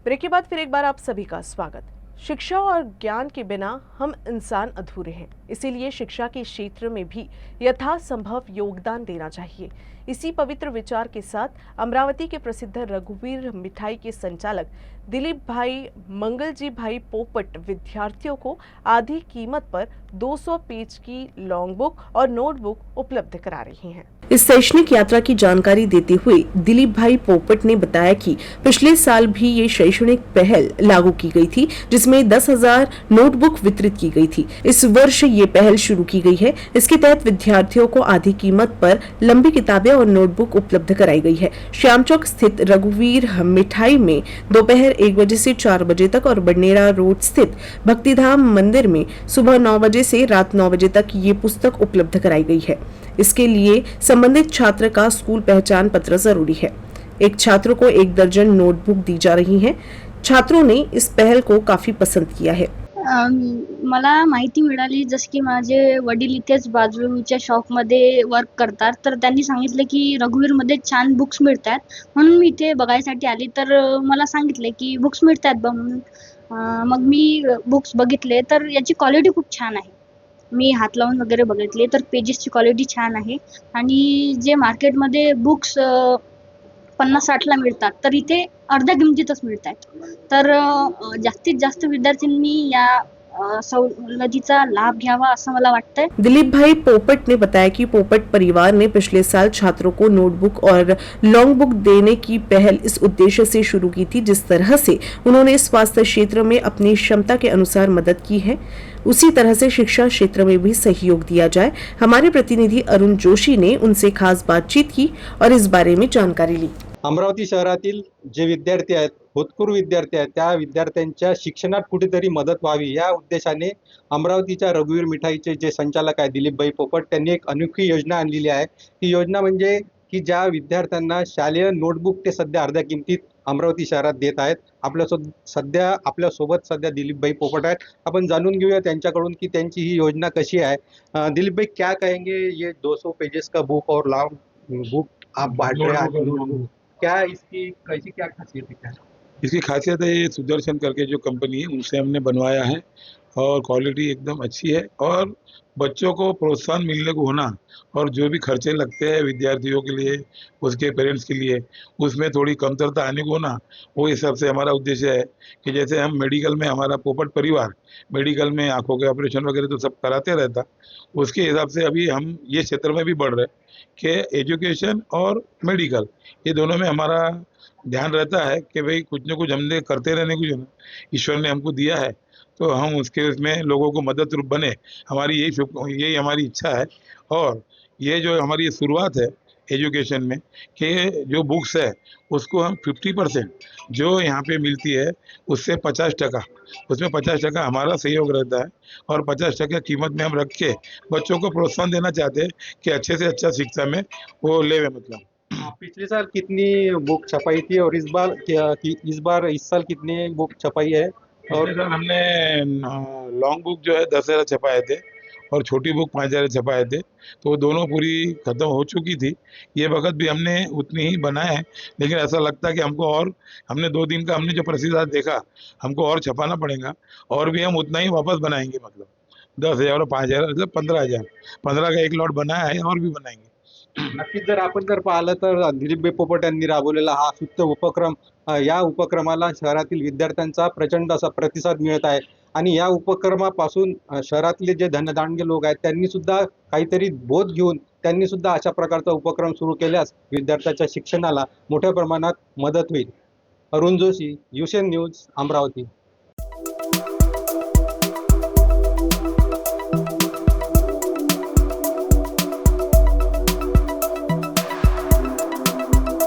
Break के बाद फिर एक बार आप सभी का स्वागत। शिक्षा और ज्ञान के बिना हम इंसान अधूरे हैं, इसीलिए शिक्षा के क्षेत्र में भी यथासंभव योगदान देना चाहिए। इसी पवित्र विचार के साथ अमरावती के प्रसिद्ध रघुवीर मिठाई के संचालक दिलीप भाई मंगलजी भाई पोपट विद्यार्थियों को आधी कीमत पर 200 पेज की लॉन्ग बुक और नोटबुक उपलब्ध करा रही हैं। इस शैक्षणिक यात्रा की जानकारी देते हुए दिलीप भाई पोपट ने बताया कि पिछले साल भी ये शैक्षणिक पहल लागू की गई थी, जिसमें 10,000 नोटबुक वितरित की गई थी। इस वर्ष ये पहल शुरू की गई है। इसके तहत विद्यार्थियों को आधी कीमत पर लंबी किताबें और नोटबुक उपलब्ध कराई गई है। श्याम चौक स्थित रघुवीर मिठाई में दोपहर 1 बजे से 4 बजे तक और बडनेरा रोड स्थित भक्तिधाम मंदिर में सुबह 9 बजे से रात 9 बजे तक ये पुस्तक उपलब्ध कराई गई है। इसके लिए संबंधित छात्र का स्कूल पहचान पत्र जरूरी है। एक छात्र को 1 दर्जन नोटबुक दी जा रही है। छात्रों ने इस पहल को काफी पसंद किया है। मला माहिती मिळाली, जसं की माझे वडील इथेच बाजूच्या शॉपमध्ये वर्क करतात, तर त्यांनी सांगितलं की रघुवीरमध्ये छान बुक्स मिळतात, म्हणून मी इथे बघायसाठी आली. तर मला सांगितले की बुक्स मिळतात बा म्हणून. मग मी बुक्स बघितले, तर याची क्वालिटी खूप छान आहे. मी हात लावून वगैरे बघितले, तर पेजेसची क्वालिटी छान आहे आणि जे मार्केटमध्ये बुक्स 50-60 ला मिळतात, तर इथे अर्ध्या किमतीतच मिळतात. तर जास्तीत जास्त विद्यार्थ्यांनी या सवलतीचा लाभ घ्यावा असं मला वाटतंय। दिलीप भाई पोपट ने बताया कि पोपट परिवार ने पिछले साल छात्रों को नोटबुक और लॉन्ग बुक देने की पहल इस उद्देश्य से शुरू की थी। जिस तरह से उन्होंने स्वास्थ्य क्षेत्र में अपनी क्षमता के अनुसार मदद की है, उसी तरह से शिक्षा क्षेत्र में भी सहयोग दिया जाए। हमारे प्रतिनिधि अरुण जोशी ने उनसे खास बातचीत की और इस बारे में जानकारी ली। अमरावती शहरातील जे विद्यार्थी आहेत, होतकरू विद्यार्थी आहेत, त्या विद्यार्थ्यांच्या शिक्षणात कुठेतरी मदत व्हावी या उद्देशाने अमरावतीच्या रघुवीर मिठाईचे जे संचालक आहे दिलीपभाई पोपट, त्यांनी एक अनोखी योजना आणलेली आहे। ही योजना म्हणजे की ज्या विद्यार्थ्यांना शालेय नोटबुक ते सध्या अर्ध्या किमतीत अमरावती शहरात देत आहेत। आपल्यासोबत सध्या दिलीपभाई पोपट आहेत। आपण जाणून घेऊया त्यांच्याकडून की त्यांची ही योजना कशी आहे। दिलीपभाई, क्या कहेंगे, ये 200 पेजेस का बुक और लॉन्ग बुक आप बांट रहे हैं, क्या इसकी कैसी क्या खासियत है? क्या इसकी खासियत है, ये सुदर्शन करके जो कंपनी है उनसे हमने बनवाया है और क्वालिटी एकदम अच्छी है और बच्चों को प्रोत्साहन मिलने को होना और जो भी खर्चे लगते हैं विद्यार्थियों के लिए, उसके पेरेंट्स के लिए, उसमें थोड़ी कमतरता आने को ना, वो हिसाब से हमारा उद्देश्य है कि जैसे हम मेडिकल में, हमारा पोपट परिवार मेडिकल में आंखों के ऑपरेशन वगैरह तो सब कराते रहता, उसके हिसाब से अभी हम ये क्षेत्र में भी बढ़ रहे कि एजुकेशन और मेडिकल ये दोनों में हमारा ध्यान रहता है कि भाई कुछ न कुछ हमने करते रहने को जो ना ईश्वर ने हमको दिया है, तो हम उसके उसमें लोगों को मदद रूप बने, हमारी यही हमारी इच्छा है। और ये जो हमारी शुरुआत है एजुकेशन में कि जो बुक्स है उसको हम 50% जो यहाँ पे मिलती है उससे 50%, उसमें 50% हमारा सहयोग रहता है और 50% कीमत में हम रख के बच्चों को प्रोत्साहन देना चाहते हैं कि अच्छे से अच्छा शिक्षा में वो ले। मतलब पिछले साल कितनी बुक छपाई थी और इस साल कितनी बुक छपाई है? और हमने लॉन्ग बुक जो है 10,000 छपाए थे और छोटी बुक 5,000 छपाए थे, तो वो दोनों पूरी खत्म हो चुकी थी। ये वक्त भी हमने उतनी ही बनाए हैं, लेकिन ऐसा लगता है कि हमको और, हमने 2 दिन का हमने जो प्रतिशत देखा, हमको और छपाना पड़ेगा और भी हम उतना ही वापस बनाएंगे। मतलब 10,000 और 5,000 मतलब 15,000, 15 का एक लॉट बनाया है और भी बनाएंगे। नक्कीच जर आपण पाहिलं तर दिलीपभाई पोपट यांनी राबवलेला हा सुप्त उपक्रम, या उपक्रमाला शहरातील विद्यार्थ्यांचा प्रचंड असा प्रतिसाद मिळत आहे आणि या उपक्रमापासून शहरातले जे धनदांडगे लोक आहेत त्यांनी सुद्धा काहीतरी बोध घेऊन त्यांनी सुद्धा अशा प्रकारचा उपक्रम सुरू केल्यास विद्यार्थ्याच्या शिक्षणाला मोठ्या प्रमाणात मदत होईल। Arun Joshi, UCN news, Amravati.